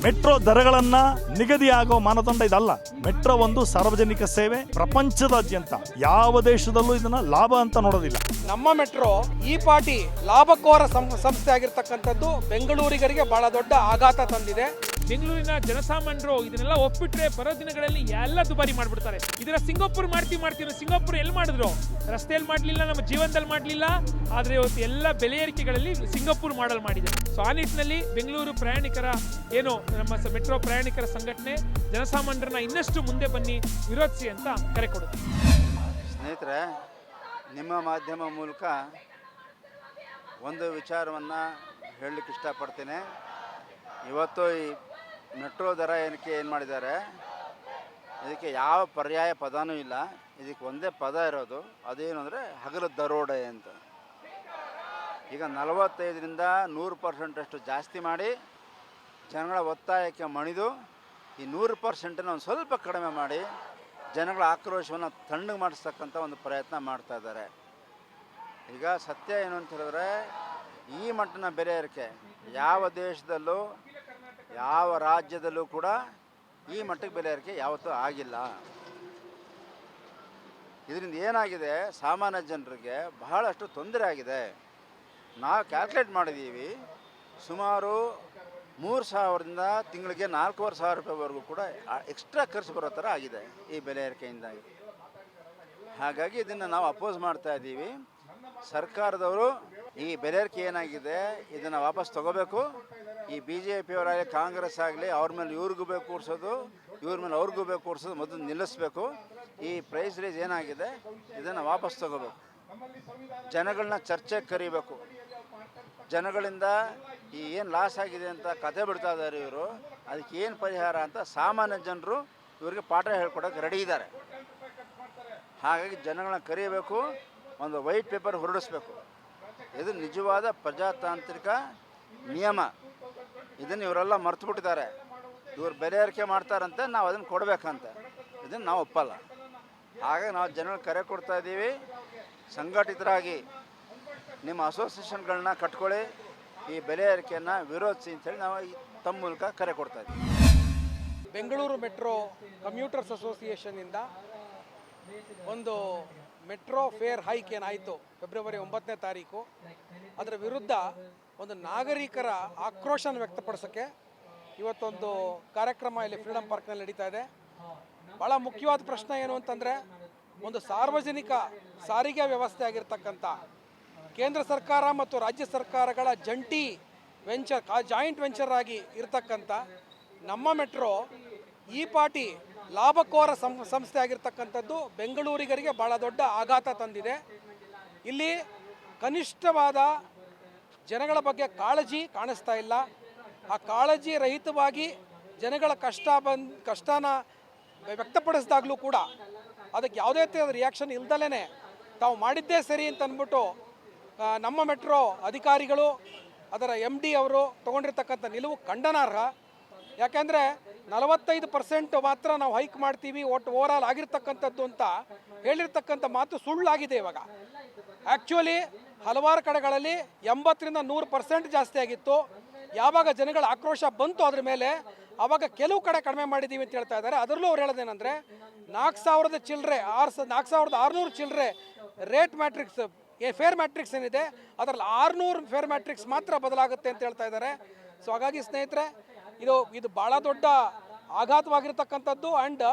Metro ದರಗಳನ್ನ ನಿಗದಿಯಾಗುವ ಮಾನದಂಡ ಇದಲ್ಲ. ಮೆಟ್ರೋ ಒಂದು ಸಾರ್ವಜನಿಕ ಸೇವೆ, ಪ್ರಪಂಚದಾದ್ಯಂತ ಯಾವ ದೇಶದಲ್ಲೂ ಇದನ್ನ ಲಾಭ ಅಂತ ನೋಡೋದಿಲ್ಲ. ನಮ್ಮ ಮೆಟ್ರೋ ಈ ಪಾಟಿ ಲಾಭಕೋರ ಸಂಸ್ಥೆ ಆಗಿರ್ತಕ್ಕಂಥದ್ದು ಬೆಂಗಳೂರಿಗರಿಗೆ ಬಹಳ ದೊಡ್ಡ ಆಘಾತ ತಂದಿದೆ. ಬೆಂಗಳೂರಿನ ಜನಸಾಮಾನ್ಯರು ಇದನ್ನೆಲ್ಲ ಒಪ್ಪಿಟ್ರೆ ಬರೋ ದಿನಗಳಲ್ಲಿ ಎಲ್ಲ ದುಬಾರಿ ಮಾಡ್ಬಿಡ್ತಾರೆ. ಇದರ ಸಿಂಗಾಪುರ್ ಮಾಡ್ತೀವಿ ಸಿಂಗಾಪುರ್ ಎಲ್ಲಿ ಮಾಡಿದ್ರು? ರಸ್ತೆಯಲ್ಲಿ ಮಾಡಲಿಲ್ಲ, ನಮ್ಮ ಜೀವನದಲ್ಲಿ ಮಾಡಲಿಲ್ಲ. ಆದರೆ ಇವತ್ತು ಎಲ್ಲ ಬೆಲೆ ಏರಿಕೆಗಳಲ್ಲಿ ಸಿಂಗಾಪುರ್ ಮಾಡಲ್ ಮಾಡಿದೆ. ಸೊ ಆ ನಿಟ್ಟಿನಲ್ಲಿ ಬೆಂಗಳೂರು ಪ್ರಯಾಣಿಕರ ಏನು ನಮ್ಮ ಮೆಟ್ರೋ ಪ್ರಯಾಣಿಕರ ಸಂಘಟನೆ ಜನಸಾಮಾನ್ಯರನ್ನ ಇನ್ನಷ್ಟು ಮುಂದೆ ಬನ್ನಿ ವಿರೋಧಿಸಿ ಅಂತ ಕರೆ ಕೊಡುತ್ತೆ. ಸ್ನೇಹಿತರೆ, ನಿಮ್ಮ ಮಾಧ್ಯಮ ಮೂಲಕ ಒಂದು ವಿಚಾರವನ್ನು ಹೇಳಲಿಕ್ಕೆ ಇಷ್ಟಪಡ್ತೀನಿ. ಇವತ್ತು ಈ ಮೆಟ್ರೋ ದರ ಏನಕ್ಕೆ ಏನು ಮಾಡಿದ್ದಾರೆ, ಇದಕ್ಕೆ ಯಾವ ಪರ್ಯಾಯ ಪದನೂ ಇಲ್ಲ. ಇದಕ್ಕೆ ಒಂದೇ ಪದ ಇರೋದು, ಅದೇನು ಅಂದರೆ ಹಗಲು ದರೋಡೆ ಅಂತ. ಈಗ 45ರಿಂದ 100% ಜಾಸ್ತಿ ಮಾಡಿ ಜನಗಳ ಒತ್ತಾಯಕ್ಕೆ ಮಣಿದು ಈ 100%ನ್ನು ಒಂದು ಸ್ವಲ್ಪ ಕಡಿಮೆ ಮಾಡಿ ಜನಗಳ ಆಕ್ರೋಶವನ್ನು ತಣ್ಣಗೆ ಮಾಡಿಸ್ತಕ್ಕಂಥ ಒಂದು ಪ್ರಯತ್ನ ಮಾಡ್ತಾ ಇದ್ದಾರೆ. ಈಗ ಸತ್ಯ ಏನು ಅಂತ ಹೇಳಿದ್ರೆ, ಈ ಮಟ್ಟಿನ ಬೆಲೆ ಏರಿಕೆ ಯಾವ ದೇಶದಲ್ಲೂ ಯಾವ ರಾಜ್ಯದಲ್ಲೂ ಕೂಡ ಈ ಮಟ್ಟಕ್ಕೆ ಬೆಲೆ ಏರಿಕೆ ಯಾವತ್ತೂ ಆಗಿಲ್ಲ. ಇದರಿಂದ ಏನಾಗಿದೆ, ಸಾಮಾನ್ಯ ಜನರಿಗೆ ಬಹಳಷ್ಟು ತೊಂದರೆ ಆಗಿದೆ. ನಾವು ಕ್ಯಾಲ್ಕುಲೇಟ್ ಮಾಡಿದ್ದೀವಿ, ಸುಮಾರು 3,000ರಿಂದ ತಿಂಗಳಿಗೆ 4,500 ರೂಪಾಯಿವರೆಗೂ ಕೂಡ ಎಕ್ಸ್ಟ್ರಾ ಖರ್ಚು ಬರೋ ಥರ ಆಗಿದೆ ಈ ಬೆಲೆ ಏರಿಕೆಯಿಂದಾಗಿ. ಹಾಗಾಗಿ ಇದನ್ನು ನಾವು ಅಪೋಸ್ ಮಾಡ್ತಾ ಇದ್ದೀವಿ. ಸರ್ಕಾರದವರು ಈ ಬೆಲೆ ಏರಿಕೆ ಏನಾಗಿದೆ ಇದನ್ನು ವಾಪಸ್ ತಗೋಬೇಕು. ಈ BJPಯವರಾಗಲಿ ಕಾಂಗ್ರೆಸ್ ಆಗಲಿ ಅವ್ರ ಮೇಲೆ ಇವ್ರಿಗೂ ಬೇಕು ಕೂರಿಸೋದು, ಇವ್ರ ಮೇಲೆ ಅವ್ರಿಗೂ ಬೇಕು ಕೂರಿಸೋದು ಮೊದಲು ನಿಲ್ಲಿಸಬೇಕು. ಈ ಪ್ರೈಸ್ ರೈಸ್ ಏನಾಗಿದೆ ಇದನ್ನು ವಾಪಸ್ ತಗೋಬೇಕು. ಜನಗಳನ್ನ ಚರ್ಚೆಗೆ ಕರಿಬೇಕು. ಜನಗಳಿಂದ ಈ ಏನು ಲಾಸ್ ಆಗಿದೆ ಅಂತ ಕತೆ ಬಿಡ್ತಾ ಇದ್ದಾರೆ ಇವರು, ಅದಕ್ಕೆ ಏನು ಪರಿಹಾರ ಅಂತ ಸಾಮಾನ್ಯ ಜನರು ಇವರಿಗೆ ಪಾಠ ಹೇಳ್ಕೊಡೋಕೆ ರೆಡಿ ಇದ್ದಾರೆ. ಹಾಗಾಗಿ ಜನಗಳನ್ನ ಕರಿಬೇಕು, ಒಂದು ವೈಟ್ ಪೇಪರ್ ಹೊರಡಿಸ್ಬೇಕು. ಇದು ನಿಜವಾದ ಪ್ರಜಾತಾಂತ್ರಿಕ ನಿಯಮ. ಇದನ್ನು ಇವರೆಲ್ಲ ಮರ್ತು ಬಿಟ್ಟಿದ್ದಾರೆ. ಇವರು ಬೆಲೆ ಏರಿಕೆ ಮಾಡ್ತಾರಂತೆ, ನಾವು ಅದನ್ನು ಕೊಡಬೇಕಂತ. ಇದನ್ನು ನಾವು ಒಪ್ಪಲ್ಲ. ಹಾಗಾಗಿ ನಾವು ಜನಗಳು ಕರೆ ಕೊಡ್ತಾ ಇದ್ದೀವಿ, ಸಂಘಟಿತರಾಗಿ ನಿಮ್ಮ ಅಸೋಸಿಯೇಷನ್ಗಳನ್ನ ಕಟ್ಕೊಳ್ಳಿ, ಈ ಬೆಲೆ ಏರಿಕೆಯನ್ನು ವಿರೋಧಿಸಿ ಅಂತೇಳಿ ನಾವು ತಮ್ಮ ಮೂಲಕ ಕರೆ ಕೊಡ್ತಾ ಇದ್ದೀವಿ. ಬೆಂಗಳೂರು ಮೆಟ್ರೋ ಕಮ್ಯೂಟರ್ಸ್ ಅಸೋಸಿಯೇಷನ್ನಿಂದ ಒಂದು ಮೆಟ್ರೋ ಫೇರ್ ಹೈಕ್ ಏನಾಯಿತು ಫೆಬ್ರವರಿ 9ನೇ ತಾರೀಕು, ಅದರ ವಿರುದ್ಧ ಒಂದು ನಾಗರಿಕರ ಆಕ್ರೋಶನ ವ್ಯಕ್ತಪಡಿಸೋಕ್ಕೆ ಇವತ್ತೊಂದು ಕಾರ್ಯಕ್ರಮ ಇಲ್ಲಿ ಫ್ರೀಡಮ್ ಪಾರ್ಕ್ನಲ್ಲಿ ನಡೀತಾ ಇದೆ. ಭಾಳ ಮುಖ್ಯವಾದ ಪ್ರಶ್ನೆ ಏನು ಅಂತಂದರೆ, ಒಂದು ಸಾರ್ವಜನಿಕ ಸಾರಿಗೆ ವ್ಯವಸ್ಥೆ ಆಗಿರ್ತಕ್ಕಂಥ ಕೇಂದ್ರ ಸರ್ಕಾರ ಮತ್ತು ರಾಜ್ಯ ಸರ್ಕಾರಗಳ ಜಂಟಿ ಜಾಯಿಂಟ್ ವೆಂಚರ್ ಆಗಿ ಇರತಕ್ಕಂಥ ನಮ್ಮ ಮೆಟ್ರೋ ಈ ಪಾಟಿ ಲಾಭಕೋರ ಸಂಸ್ಥೆ ಆಗಿರ್ತಕ್ಕಂಥದ್ದು ಬೆಂಗಳೂರಿಗರಿಗೆ ಭಾಳ ದೊಡ್ಡ ಆಘಾತ ತಂದಿದೆ. ಇಲ್ಲಿ ಕನಿಷ್ಠವಾದ ಜನಗಳ ಬಗ್ಗೆ ಕಾಳಜಿ ಕಾಣಿಸ್ತಾ ಇಲ್ಲ. ಆ ಕಾಳಜಿ ರಹಿತವಾಗಿ ಜನಗಳ ಕಷ್ಟನ ವ್ಯಕ್ತಪಡಿಸಿದಾಗಲೂ ಕೂಡ ಅದಕ್ಕೆ ಯಾವುದೇ ರೀತಿಯಾದ ರಿಯಾಕ್ಷನ್ ಇಲ್ದಲೇ ತಾವು ಮಾಡಿದ್ದೇ ಸರಿ ಅಂತ ಅಂದ್ಬಿಟ್ಟು ನಮ್ಮ ಮೆಟ್ರೋ ಅಧಿಕಾರಿಗಳು, ಅದರ MD ಅವರು ತೊಗೊಂಡಿರ್ತಕ್ಕಂಥ ನಿಲುವು ಖಂಡನಾರ್ಹ. ಯಾಕೆಂದರೆ 45% ಮಾತ್ರ ನಾವು ಹೈಕ್ ಮಾಡ್ತೀವಿ ಒಟ್ಟು ಓವರಾಲ್ ಆಗಿರ್ತಕ್ಕಂಥದ್ದು ಅಂತ ಹೇಳಿರ್ತಕ್ಕಂಥ ಮಾತು ಸುಳ್ಳಾಗಿದೆ. ಇವಾಗ ಆ್ಯಕ್ಚುಲಿ ಹಲವಾರು ಕಡೆಗಳಲ್ಲಿ 80ರಿಂದ 100% ಜಾಸ್ತಿ ಆಗಿತ್ತು. ಯಾವಾಗ ಜನಗಳ ಆಕ್ರೋಶ ಬಂತು ಅದ್ರ ಮೇಲೆ, ಆವಾಗ ಕೆಲವು ಕಡೆ ಕಡಿಮೆ ಮಾಡಿದ್ದೀವಿ ಅಂತ ಹೇಳ್ತಾ ಇದ್ದಾರೆ. ಅದರಲ್ಲೂ ಅವ್ರು ಹೇಳೋದೇನೆಂದರೆ 4,000 ಚಿಲ್ಲರೆ 4,600 ಚಿಲ್ಲರೆ ರೇಟ್ ಮ್ಯಾಟ್ರಿಕ್ಸ್ ಫೇರ್ ಮ್ಯಾಟ್ರಿಕ್ಸ್ ಏನಿದೆ ಅದರಲ್ಲಿ 600 ಫೇರ್ ಮ್ಯಾಟ್ರಿಕ್ಸ್ ಮಾತ್ರ ಬದಲಾಗುತ್ತೆ ಅಂತ ಹೇಳ್ತಾ ಇದ್ದಾರೆ. ಸೊ ಹಾಗಾಗಿ ಸ್ನೇಹಿತರೆ, ಇದು ಭಾಳ ದೊಡ್ಡ ಆಘಾತವಾಗಿರ್ತಕ್ಕಂಥದ್ದು. ಆ್ಯಂಡ್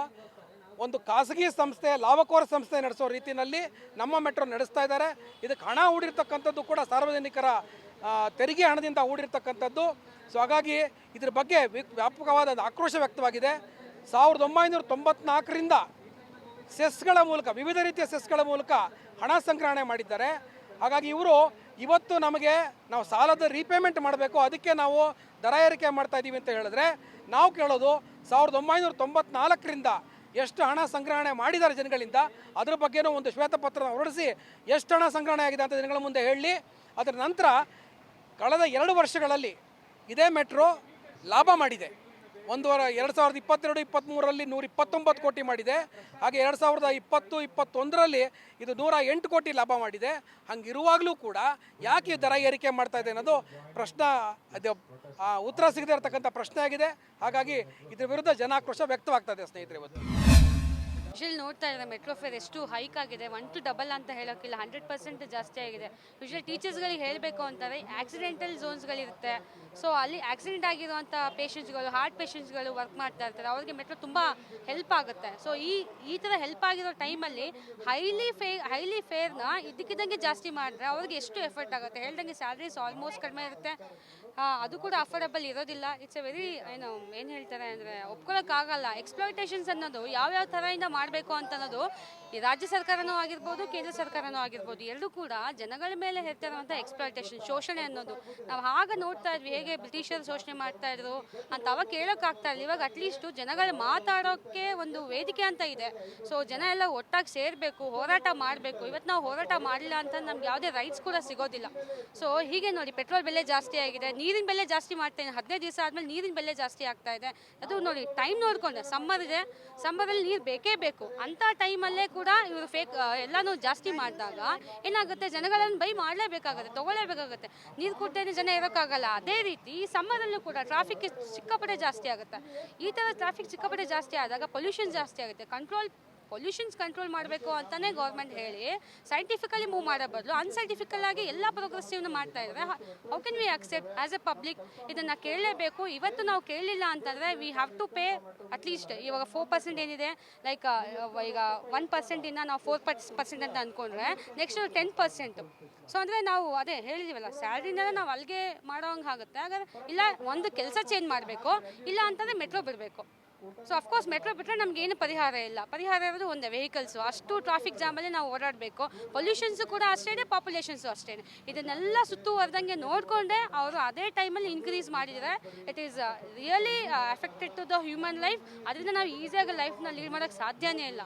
ಒಂದು ಖಾಸಗಿ ಸಂಸ್ಥೆ, ಲಾಭಕೋರ ಸಂಸ್ಥೆ ನಡೆಸೋ ರೀತಿಯಲ್ಲಿ ನಮ್ಮ ಮೆಟ್ರೋ ನಡೆಸ್ತಾ ಇದ್ದಾರೆ. ಇದಕ್ಕೆ ಹಣ ಹೂಡಿರ್ತಕ್ಕಂಥದ್ದು ಕೂಡ ಸಾರ್ವಜನಿಕರ ತೆರಿಗೆ ಹಣದಿಂದ ಹೂಡಿರ್ತಕ್ಕಂಥದ್ದು. ಸೊ ಹಾಗಾಗಿ ಇದ್ರ ಬಗ್ಗೆ ವ್ಯಾಪಕವಾದ ಆಕ್ರೋಶ ವ್ಯಕ್ತವಾಗಿದೆ. 1994ರಿಂದ ಸೆಸ್ಗಳ ಮೂಲಕ, ವಿವಿಧ ರೀತಿಯ ಸೆಸ್ಗಳ ಮೂಲಕ ಹಣ ಸಂಗ್ರಹಣೆ ಮಾಡಿದ್ದಾರೆ. ಹಾಗಾಗಿ ಇವರು ಇವತ್ತು ನಾವು ಸಾಲದ ರೀಪೇಮೆಂಟ್ ಮಾಡಬೇಕು, ಅದಕ್ಕೆ ನಾವು ದರ ಏರಿಕೆ ಮಾಡ್ತಾ ಇದ್ದೀವಿ ಅಂತ ಹೇಳಿದ್ರೆ, ನಾವು ಕೇಳೋದು 1994ರಿಂದ ಎಷ್ಟು ಹಣ ಸಂಗ್ರಹಣೆ ಮಾಡಿದ್ದಾರೆ ಜನಗಳಿಂದ, ಅದ್ರ ಬಗ್ಗೆನೂ ಒಂದು ಶ್ವೇತಪತ್ರ ಹೊರಡಿಸಿ ಎಷ್ಟು ಹಣ ಸಂಗ್ರಹಣೆ ಆಗಿದೆ ಅಂತ ಜನಗಳ ಮುಂದೆ ಹೇಳಿ. ಅದರ ನಂತರ ಕಳೆದ 2 ವರ್ಷಗಳಲ್ಲಿ ಇದೇ ಮೆಟ್ರೋ ಲಾಭ ಮಾಡಿದೆ. 2022-23ರಲ್ಲಿ 129 ಕೋಟಿ ಮಾಡಿದೆ. ಹಾಗೆ 2020-21ರಲ್ಲಿ ಇದು 108 ಕೋಟಿ ಲಾಭ ಮಾಡಿದೆ. ಹಂಗಿರುವಾಗಲೂ ಕೂಡ ಯಾಕೆ ದರ ಏರಿಕೆ ಮಾಡ್ತಾ ಇದೆ ಅನ್ನೋದು ಪ್ರಶ್ನೆ, ಅದು ಉತ್ತರ ಸಿಗದೇ ಇರತಕ್ಕಂಥ ಪ್ರಶ್ನೆ ಆಗಿದೆ. ಹಾಗಾಗಿ ಇದ್ರ ವಿರುದ್ಧ ಜನಾಕ್ರೋಶ ವ್ಯಕ್ತವಾಗ್ತಾ ಇದೆ ಸ್ನೇಹಿತರೆ. ಇವತ್ತು ಯೂಶಲಿ ನೋಡ್ತಾ ಇದ್ದಾರೆ ಮೆಟ್ರೋ ಫೇರ್ ಎಷ್ಟು ಹೈಕ್ ಆಗಿದೆ, 1 to ಡಬಲ್ ಅಂತ ಹೇಳೋಕ್ಕಿಲ್ಲ, 100% ಜಾಸ್ತಿ ಆಗಿದೆ. ಯೂಶಲಿ ಟೀಚರ್ಸ್ಗಳಿಗೆ ಹೇಳಬೇಕು ಅಂತಾರೆ, ಆಕ್ಸಿಡೆಂಟಲ್ ಝೋನ್ಸ್ಗಳಿರುತ್ತೆ. ಸೊ ಅಲ್ಲಿ ಆಕ್ಸಿಡೆಂಟ್ ಆಗಿರುವಂಥ ಪೇಷಂಟ್ಸ್ಗಳು, ಹಾರ್ಟ್ ಪೇಷಂಟ್ಸ್ಗಳು ವರ್ಕ್ ಮಾಡ್ತಾ ಇರ್ತಾರೆ, ಅವ್ರಿಗೆ ಮೆಟ್ರೋ ತುಂಬ ಹೆಲ್ಪ್ ಆಗುತ್ತೆ. ಸೊ ಈ ಥರ ಹೆಲ್ಪ್ ಆಗಿರೋ ಟೈಮಲ್ಲಿ ಹೈಲಿ ಫೇರ್ನ ಇದಕ್ಕಿದ್ದಂಗೆ ಜಾಸ್ತಿ ಮಾಡಿದ್ರೆ ಅವ್ರಿಗೆ ಎಷ್ಟು ಎಫರ್ಟ್ ಆಗುತ್ತೆ. ಹೇಳ್ದಂಗೆ ಸ್ಯಾಲ್ರೀಸ್ ಆಲ್ಮೋಸ್ಟ್ ಕಡಿಮೆ ಇರುತ್ತೆ, ಅದು ಕೂಡ ಅಫೋರ್ಡಬಲ್ ಇರೋದಿಲ್ಲ. ಇಟ್ಸ್ ಎ ವೆರಿ ಏನು ಹೇಳ್ತಾರೆ ಅಂದರೆ ಒಪ್ಕೊಳ್ಳೋಕ್ಕಾಗಲ್ಲ. ಎಕ್ಸ್ಪ್ಲಾಯ್ಟೇಷನ್ಸ್ ಅನ್ನೋದು ಯಾವ್ಯಾವ ಥರದಿಂದ ಮಾಡಬೇಕು ಅಂತ ಅನ್ನೋದು ಈ ರಾಜ್ಯ ಸರ್ಕಾರನೂ ಆಗಿರ್ಬೋದು, ಕೇಂದ್ರ ಸರ್ಕಾರನೂ ಆಗಿರ್ಬೋದು, ಎರಡೂ ಕೂಡ ಜನಗಳ ಮೇಲೆ ಹೆರ್ತಿರುವಂಥ ಎಕ್ಸ್ಪ್ಲಾಯ್ಟೇಷನ್, ಶೋಷಣೆ ಅನ್ನೋದು. ನಾವು ಆಗ ನೋಡ್ತಾ ಇದ್ವಿ ಹೇಗೆ ಬ್ರಿಟಿಷರು ಶೋಷಣೆ ಮಾಡ್ತಾ ಇದ್ರು ಅಂತ. ಅವಾಗ ಕೇಳೋಕ್ಕಾಗ್ತಾ ಇಲ್ಲ. ಇವಾಗ ಅಟ್ಲೀಸ್ಟು ಜನಗಳು ಮಾತಾಡೋಕ್ಕೆ ಒಂದು ವೇದಿಕೆ ಅಂತ ಇದೆ. ಸೊ ಜನ ಎಲ್ಲ ಒಟ್ಟಾಗಿ ಸೇರಬೇಕು, ಹೋರಾಟ ಮಾಡಬೇಕು. ಇವತ್ತು ನಾವು ಹೋರಾಟ ಮಾಡಲಿಲ್ಲ ಅಂತ ನಮ್ಗೆ ಯಾವುದೇ ರೈಟ್ಸ್ ಕೂಡ ಸಿಗೋದಿಲ್ಲ. ಸೊ ಹೀಗೆ ನೋಡಿ, ಪೆಟ್ರೋಲ್ ಬೆಲೆ ಜಾಸ್ತಿ ಆಗಿದೆ, ನೀರಿನ ಬೆಲೆ ಜಾಸ್ತಿ ಮಾಡ್ತಾ ಇದೆ. 15 ದಿವಸ ಆದಮೇಲೆ ನೀರಿನ ಬೆಲೆ ಜಾಸ್ತಿ ಆಗ್ತಾ ಇದೆ. ಅದು ನೋಡಿ ಟೈಮ್ ನೋಡಿಕೊಂಡೆ, ಸಮ್ಮರ್ ಇದೆ, ಸಮ್ಮರಲ್ಲಿ ನೀರು ಬೇಕೇ ಬೇಕು. ಅಂಥ ಟೈಮಲ್ಲೇ ಕೂಡ ಇವರು ಎಲ್ಲನೂ ಜಾಸ್ತಿ ಮಾಡಿದಾಗ ಏನಾಗುತ್ತೆ, ಜನಗಳನ್ನು ಬೈ ಮಾಡಲೇಬೇಕಾಗುತ್ತೆ, ತೊಗೊಳ್ಳೇಬೇಕಾಗುತ್ತೆ. ನೀರು ಕುಡ್ದೇನೆ ಜನ ಇರೋಕ್ಕಾಗಲ್ಲ. ಅದೇ ರೀತಿ ಸಮ್ಮರಲ್ಲೂ ಕೂಡ ಟ್ರಾಫಿಕ್ ಸಿಕ್ಕಾಪಟ್ಟೆ ಜಾಸ್ತಿ ಆಗುತ್ತೆ. ಈ ಥರ ಟ್ರಾಫಿಕ್ ಸಿಕ್ಕಾಪಟ್ಟೆ ಜಾಸ್ತಿ ಆದಾಗ ಪೊಲ್ಯೂಷನ್ ಜಾಸ್ತಿ ಆಗುತ್ತೆ. ಪೊಲ್ಯೂಷನ್ಸ್ ಕಂಟ್ರೋಲ್ ಮಾಡಬೇಕು ಅಂತಲೇ ಗೌರ್ಮೆಂಟ್ ಹೇಳಿ ಸೈಂಟಿಫಿಕಲಿ ಮೂವ್ ಮಾಡೋ ಬದಲು ಅನ್ಸೈಂಟಿಫಿಕಲ್ ಆಗಿ ಎಲ್ಲ ಪ್ರೋಗ್ರೆಸಿವ್ನ ಮಾಡ್ತಾ ಇದ್ದಾರೆ. How can we accept as a public? ಇದನ್ನು ಕೇಳಲೇಬೇಕು. ಇವತ್ತು ನಾವು ಕೇಳಲಿಲ್ಲ ಅಂತಂದರೆ we have to pay at least. ಇವಾಗ 4% ಏನಿದೆ, ಲೈಕ್ ಈಗ 1%ಇಂದ ನಾವು 4% ಅಂತ ಅಂದ್ಕೊಂಡ್ರೆ ನೆಕ್ಸ್ಟ್ 10%. ಸೊ ಅಂದರೆ ನಾವು ಅದೇ ಹೇಳಿದ್ದೀವಲ್ಲ, ಸ್ಯಾಲ್ರಿನೆಲ್ಲ ನಾವು ಅಲ್ಲಿಗೆ ಮಾಡೋಂಗೆ ಆಗುತ್ತೆ. ಹಾಗಾದ್ರೆ ಇಲ್ಲ ಒಂದು ಕೆಲಸ ಚೇಂಜ್ ಮಾಡಬೇಕು, ಇಲ್ಲ ಅಂತಂದರೆ ಮೆಟ್ರೋ ಬಿಡಬೇಕು. ಸೊ ಅಫ್ಕೋರ್ಸ್ ಮೆಟ್ರೋ ಬಿಟ್ಟರೆ ನಮಗೇನು ಪರಿಹಾರ ಇಲ್ಲ. ಪರಿಹಾರ ಇರೋದು ಒಂದೇ, ವೆಹಿಕಲ್ಸು. ಅಷ್ಟು ಟ್ರಾಫಿಕ್ ಜಾಮಲ್ಲಿ ನಾವು ಓಡಾಡಬೇಕು. ಪೊಲ್ಯೂಷನ್ಸು ಕೂಡ ಅಷ್ಟೇ, ಪಾಪ್ಯುಲೇಷನ್ಸು ಅಷ್ಟೇ. ಇದನ್ನೆಲ್ಲ ಸುತ್ತುವರೆದಂಗೆ ನೋಡಿಕೊಂಡೆ ಅವರು ಅದೇ ಟೈಮಲ್ಲಿ ಇನ್ಕ್ರೀಸ್ ಮಾಡಿದರೆ it is really affected to the human life. ಅದರಿಂದ ನಾವು ಈಸಿಯಾಗಿ ಲೈಫ್ನ ಲೀಡ್ ಮಾಡೋಕ್ಕೆ ಸಾಧ್ಯನೇ ಇಲ್ಲ.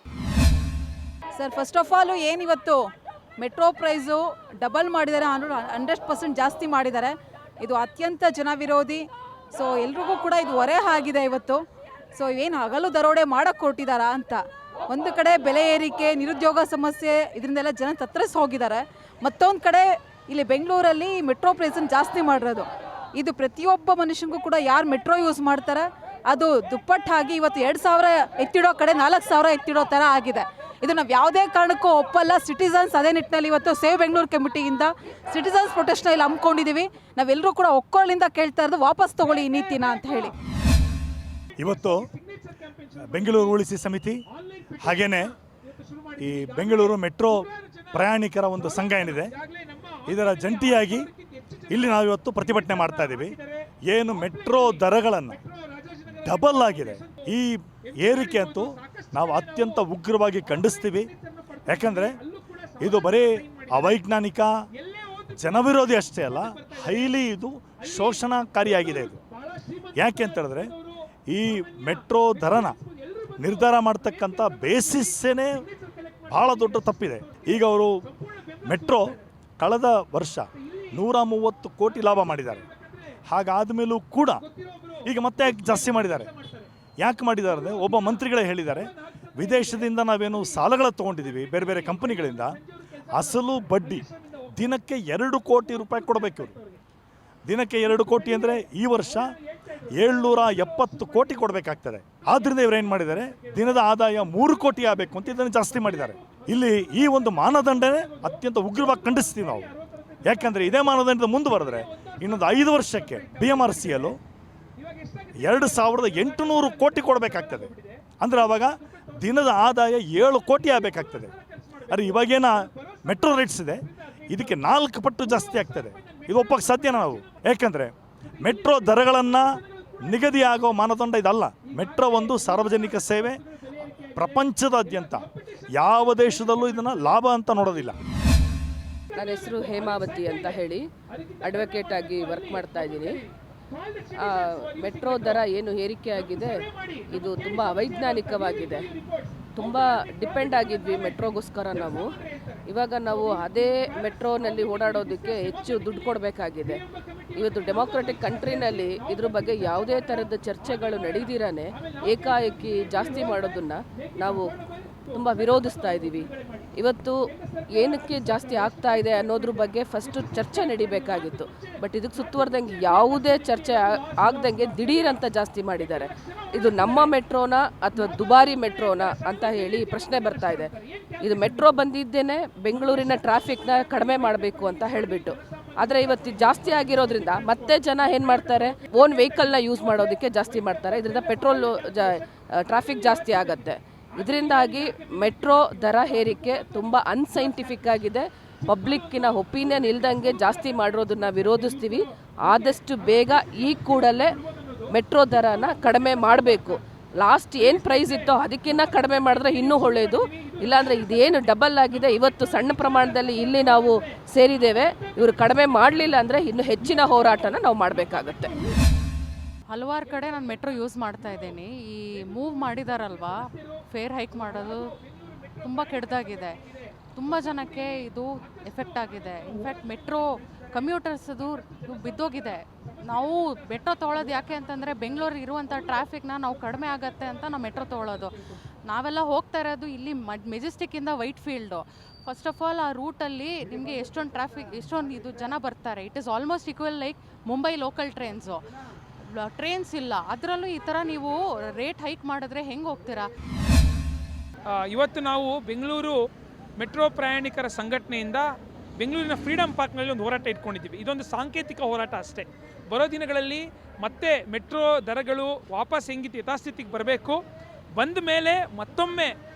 ಸರ್, ಫಸ್ಟ್ ಆಫ್ ಆಲು ಏನಿವತ್ತು ಮೆಟ್ರೋ ಪ್ರೈಸು ಡಬಲ್ ಮಾಡಿದ್ದಾರೆ, 100% ಜಾಸ್ತಿ ಮಾಡಿದ್ದಾರೆ. ಇದು ಅತ್ಯಂತ ಜನವಿರೋಧಿ. ಸೊ ಎಲ್ರಿಗೂ ಕೂಡ ಇದು ಹೊರೆ ಆಗಿದೆ ಇವತ್ತು. ಸೊ ಏನು ಹಗಲು ದರೋಡೆ ಮಾಡೋಕ್ಕೆ ಕೊಟ್ಟಿದ್ದಾರಾ ಅಂತ. ಒಂದು ಕಡೆ ಬೆಲೆ ಏರಿಕೆ, ನಿರುದ್ಯೋಗ ಸಮಸ್ಯೆ, ಇದರಿಂದೆಲ್ಲ ಜನ ತತ್ತರಿಸಿ ಹೋಗಿದ್ದಾರೆ. ಮತ್ತೊಂದು ಕಡೆ ಇಲ್ಲಿ ಬೆಂಗಳೂರಲ್ಲಿ ಮೆಟ್ರೋ ಪ್ರೈಸನ್ನು ಜಾಸ್ತಿ ಮಾಡಿರೋದು. ಇದು ಪ್ರತಿಯೊಬ್ಬ ಮನುಷ್ಯನಿಗೂ ಕೂಡ ಯಾರು ಮೆಟ್ರೋ ಯೂಸ್ ಮಾಡ್ತಾರೆ ಅದು ದುಪ್ಪಟ್ಟಾಗಿ ಇವತ್ತು 2,000 ಎತ್ತಿಡೋ ಕಡೆ 4,000 ಎತ್ತಿಡೋ ಥರ ಆಗಿದೆ. ಇದು ನಾವು ಯಾವುದೇ ಕಾರಣಕ್ಕೂ ಒಪ್ಪಲ್ಲ. ಸಿಟಿಸನ್ಸ್ ಅದೇ ನಿಟ್ಟಿನಲ್ಲಿ ಇವತ್ತು ಸೇವ್ ಬೆಂಗಳೂರು ಕಮಿಟಿಯಿಂದ ಸಿಟಿಸನ್ಸ್ ಪ್ರೊಟೆಸ್ಟ್ನ ಇಲ್ಲಿ ಹಮ್ಮಿಕೊಂಡಿದ್ದೀವಿ. ನಾವೆಲ್ಲರೂ ಕೂಡ ಒಕ್ಕೊರಲಿಂದ ಕೇಳ್ತಾ ಇರೋದು ವಾಪಸ್ ತಗೊಳ್ಳಿ ಈ ನೀತಿನ ಅಂತ ಹೇಳಿ. ಇವತ್ತು ಬೆಂಗಳೂರು ಉಳಿಸಿ ಸಮಿತಿ ಹಾಗೆಯೇ ಈ ಬೆಂಗಳೂರು ಮೆಟ್ರೋ ಪ್ರಯಾಣಿಕರ ಒಂದು ಸಂಘ ಏನಿದೆ, ಇದರ ಜಂಟಿಯಾಗಿ ಇಲ್ಲಿ ನಾವಿವತ್ತು ಪ್ರತಿಭಟನೆ ಮಾಡ್ತಾ ಇದ್ದೀವಿ. ಏನು ಮೆಟ್ರೋ ದರಗಳನ್ನು ಡಬಲ್ ಆಗಿದೆ, ಈ ಏರಿಕೆ ಅಂತೂ ನಾವು ಅತ್ಯಂತ ಉಗ್ರವಾಗಿ ಖಂಡಿಸ್ತೀವಿ. ಯಾಕಂದರೆ ಇದು ಬರೀ ಅವೈಜ್ಞಾನಿಕ, ಜನವಿರೋಧಿ ಅಷ್ಟೇ ಅಲ್ಲ, ಹೈಲಿ ಇದು ಶೋಷಣಕಾರಿಯಾಗಿದೆ. ಇದು ಯಾಕೆ ಅಂತ ಹೇಳಿದ್ರೆ ಈ ಮೆಟ್ರೋ ದರನ ನಿರ್ಧಾರ ಮಾಡ್ತಕ್ಕಂಥ ಬೇಸಿಸ್ಸೇ ಭಾಳ ದೊಡ್ಡ ತಪ್ಪಿದೆ. ಈಗ ಅವರು ಮೆಟ್ರೋ ಕಳೆದ ವರ್ಷ 130 ಕೋಟಿ ಲಾಭ ಮಾಡಿದ್ದಾರೆ. ಹಾಗಾದ ಮೇಲೂ ಕೂಡ ಈಗ ಮತ್ತೆ ಜಾಸ್ತಿ ಮಾಡಿದ್ದಾರೆ. ಯಾಕೆ ಮಾಡಿದ್ದಾರೆ ಅಂದರೆ, ಒಬ್ಬ ಮಂತ್ರಿಗಳೇ ಹೇಳಿದ್ದಾರೆ, ವಿದೇಶದಿಂದ ನಾವೇನು ಸಾಲಗಳ ತೊಗೊಂಡಿದ್ದೀವಿ ಬೇರೆ ಬೇರೆ ಕಂಪನಿಗಳಿಂದ, ಅಸಲು ಬಡ್ಡಿ ದಿನಕ್ಕೆ 2 ಕೋಟಿ ರೂಪಾಯಿ ಕೊಡಬೇಕು ಇವರು. ದಿನಕ್ಕೆ 2 ಕೋಟಿ ಅಂದರೆ ಈ ವರ್ಷ 770 ಕೋಟಿ ಕೊಡಬೇಕಾಗ್ತದೆ. ಆದ್ದರಿಂದ ಇವರು ಏನು ಮಾಡಿದ್ದಾರೆ, ದಿನದ ಆದಾಯ 3 ಕೋಟಿ ಆಗಬೇಕು ಅಂತ ಇದನ್ನು ಜಾಸ್ತಿ ಮಾಡಿದ್ದಾರೆ. ಇಲ್ಲಿ ಈ ಒಂದು ಮಾನದಂಡನೇ ಅತ್ಯಂತ ಉಗ್ರವಾಗಿ ಖಂಡಿಸ್ತೀವಿ ನಾವು. ಯಾಕಂದರೆ ಇದೇ ಮಾನದಂಡದ ಮುಂದುವರೆದ್ರೆ ಇನ್ನೊಂದು 5 ವರ್ಷಕ್ಕೆ BMRCL 2,800 ಕೋಟಿ ಕೊಡಬೇಕಾಗ್ತದೆ. ಅಂದರೆ ಆವಾಗ ದಿನದ ಆದಾಯ 7 ಕೋಟಿ ಆಗಬೇಕಾಗ್ತದೆ. ಅರೆ ಇವಾಗೇನ ಮೆಟ್ರೋ ರೇಟ್ಸ್ ಇದೆ, ಇದಕ್ಕೆ 4 ಪಟ್ಟು ಜಾಸ್ತಿ ಆಗ್ತದೆ. ಇದು ಒಪ್ಪಕ್ಕೆ ಸಾಧ್ಯನಾ ನಾವು? ಯಾಕಂದರೆ ಮೆಟ್ರೋ ದರಗಳನ್ನು ನಿಗದಿಯಾಗೋ ಮಾನದಂಡ ಇದಲ್ಲ. ಮೆಟ್ರೋ ಒಂದು ಸಾರ್ವಜನಿಕ ಸೇವೆ. ಪ್ರಪಂಚದಾದ್ಯಂತ ಯಾವ ದೇಶದಲ್ಲೂ ಇದನ್ನು ಲಾಭ ಅಂತ ನೋಡೋದಿಲ್ಲ. ನನ್ನ ಹೆಸರು ಹೇಮಾವತಿ ಅಂತ ಹೇಳಿ ಅಡ್ವೊಕೇಟ್ ಆಗಿ ವರ್ಕ್ ಮಾಡ್ತಾ ಇದ್ದೀನಿ. ಮೆಟ್ರೋ ದರ ಏನು ಏರಿಕೆ ಆಗಿದೆ ಇದು ತುಂಬ ಅವೈಜ್ಞಾನಿಕವಾಗಿದೆ. ತುಂಬ ಡಿಪೆಂಡ್ ಆಗಿದ್ವಿ ಮೆಟ್ರೋಗೋಸ್ಕರ ನಾವು. ಇವಾಗ ನಾವು ಅದೇ ಮೆಟ್ರೋನಲ್ಲಿ ಓಡಾಡೋದಕ್ಕೆ ಹೆಚ್ಚು ದುಡ್ಡು ಕೊಡಬೇಕಾಗಿದೆ. ಇವತ್ತು ಡೆಮೋಕ್ರೆಟಿಕ್ ಕಂಟ್ರಿನಲ್ಲಿ ಇದ್ರ ಬಗ್ಗೆ ಯಾವುದೇ ಥರದ ಚರ್ಚೆಗಳು ನಡೀದಿರಾನೆ ಏಕಾಏಕಿ ಜಾಸ್ತಿ ಮಾಡೋದನ್ನು ನಾವು ತುಂಬ ವಿರೋಧಿಸ್ತಾ ಇದ್ದೀವಿ. ಇವತ್ತು ಏನಕ್ಕೆ ಜಾಸ್ತಿ ಆಗ್ತಾ ಇದೆ ಅನ್ನೋದ್ರ ಬಗ್ಗೆ ಫಸ್ಟು ಚರ್ಚೆ ನಡಿಬೇಕಾಗಿತ್ತು. ಬಟ್ ಇದಕ್ಕೆ ಸುತ್ತುವರೆದಂಗೆ ಯಾವುದೇ ಚರ್ಚೆ ಆಗ್ದಂಗೆ ದಿಢೀರಂತ ಜಾಸ್ತಿ ಮಾಡಿದ್ದಾರೆ. ಇದು ನಮ್ಮ ಮೆಟ್ರೋನಾ ಅಥವಾ ದುಬಾರಿ ಮೆಟ್ರೋನಾ ಅಂತ ಹೇಳಿ ಪ್ರಶ್ನೆ ಬರ್ತಾ ಇದೆ. ಇದು ಮೆಟ್ರೋ ಬಂದಿದ್ದೇನೆ ಬೆಂಗಳೂರಿನ ಟ್ರಾಫಿಕ್ನ ಕಡಿಮೆ ಮಾಡಬೇಕು ಅಂತ ಹೇಳಿಬಿಟ್ಟು. ಆದರೆ ಇವತ್ತು ಜಾಸ್ತಿ ಆಗಿರೋದ್ರಿಂದ ಮತ್ತೆ ಜನ ಏನು ಮಾಡ್ತಾರೆ, ಓನ್ ವೆಹಿಕಲ್ನ ಯೂಸ್ ಮಾಡೋದಕ್ಕೆ ಜಾಸ್ತಿ ಮಾಡ್ತಾರೆ. ಇದರಿಂದ ಪೆಟ್ರೋಲು ಟ್ರಾಫಿಕ್ ಜಾಸ್ತಿ ಆಗುತ್ತೆ. ಇದರಿಂದಾಗಿ ಮೆಟ್ರೋ ದರ ಏರಿಕೆ ತುಂಬ ಅನ್ಸೈಂಟಿಫಿಕ್ ಆಗಿದೆ. ಪಬ್ಲಿಕ್ಕಿನ ಒಪಿನಿಯನ್ ಇಲ್ದಂಗೆ ಜಾಸ್ತಿ ಮಾಡಿರೋದನ್ನ ವಿರೋಧಿಸ್ತೀವಿ. ಆದಷ್ಟು ಬೇಗ ಈ ಕೂಡಲೇ ಮೆಟ್ರೋ ದರನ ಕಡಿಮೆ ಮಾಡಬೇಕು. ಲಾಸ್ಟ್ ಏನು ಪ್ರೈಸ್ ಇತ್ತೋ ಅದಕ್ಕಿಂತ ಕಡಿಮೆ ಮಾಡಿದ್ರೆ ಇನ್ನೂ ಒಳ್ಳೆಯದು. ಇಲ್ಲಾಂದರೆ ಇದೇನು ಡಬಲ್ ಆಗಿದೆ, ಇವತ್ತು ಸಣ್ಣ ಪ್ರಮಾಣದಲ್ಲಿ ಇಲ್ಲಿ ನಾವು ಸೇರಿದ್ದೇವೆ, ಇವರು ಕಡಿಮೆ ಮಾಡಲಿಲ್ಲ ಅಂದರೆ ಇನ್ನು ಹೆಚ್ಚಿನ ಹೋರಾಟನ ನಾವು ಮಾಡಬೇಕಾಗತ್ತೆ. ಹಲವಾರು ಕಡೆ ನಾನು ಮೆಟ್ರೋ ಯೂಸ್ ಮಾಡ್ತಾ ಇದ್ದೀನಿ. ಈ ಮೂವ್ ಮಾಡಿದಾರಲ್ವಾ, ಫೇರ್ ಹೈಕ್ ಮಾಡೋದು ತುಂಬ ಕೆಟ್ಟದಾಗಿದೆ. ತುಂಬ ಜನಕ್ಕೆ ಇದು ಎಫೆಕ್ಟ್ ಆಗಿದೆ. ಇನ್ಫ್ಯಾಕ್ಟ್ ಮೆಟ್ರೋ ಕಮ್ಯೂಟರ್ಸದು ಬಿದ್ದೋಗಿದೆ. ನಾವು ಮೆಟ್ರೋ ತೊಗೊಳೋದು ಯಾಕೆ ಅಂತಂದರೆ ಬೆಂಗಳೂರಿಗೆ ಇರುವಂಥ ಟ್ರಾಫಿಕ್ನ ನಾವು ಕಡಿಮೆ ಆಗುತ್ತೆ ಅಂತ ನಾವು ಮೆಟ್ರೋ ತೊಗೊಳೋದು. ನಾವೆಲ್ಲ ಹೋಗ್ತಾ ಇರೋದು ಇಲ್ಲಿ ಮೆಜೆಸ್ಟಿಕ್ಕಿಂದ Whitefield. First of all ಆ ರೂಟಲ್ಲಿ ನಿಮಗೆ ಎಷ್ಟೊಂದು ಟ್ರಾಫಿಕ್, ಎಷ್ಟೊಂದು ಇದು ಜನ ಬರ್ತಾರೆ. It is almost equal like Mumbai local trains. Trains ಇಲ್ಲ, ಅದರಲ್ಲೂ ಈ ಥರ ನೀವು ರೇಟ್ ಹೈಕ್ ಮಾಡಿದ್ರೆ ಹೆಂಗೆ ಹೋಗ್ತೀರಾ? ಇವತ್ತು ನಾವು ಬೆಂಗಳೂರು ಮೆಟ್ರೋ ಪ್ರಯಾಣಿಕರ ಸಂಘಟನೆಯಿಂದ ಬೆಂಗಳೂರಿನ ಫ್ರೀಡಮ್ ಪಾರ್ಕ್ನಲ್ಲಿ ಒಂದು ಹೋರಾಟ ಇಟ್ಕೊಂಡಿದ್ದೀವಿ. ಇದೊಂದು ಸಾಂಕೇತಿಕ ಹೋರಾಟ ಅಷ್ಟೇ. ಬರೋ ದಿನಗಳಲ್ಲಿ ಮತ್ತೆ ಮೆಟ್ರೋ ದರಗಳು ವಾಪಸ್ ಹೆಂಗಿತ್ತು ಯಥಾಸ್ಥಿತಿಗೆ ಬರಬೇಕು. ಬಂದ ಮೇಲೆ ಮತ್ತೊಮ್ಮೆ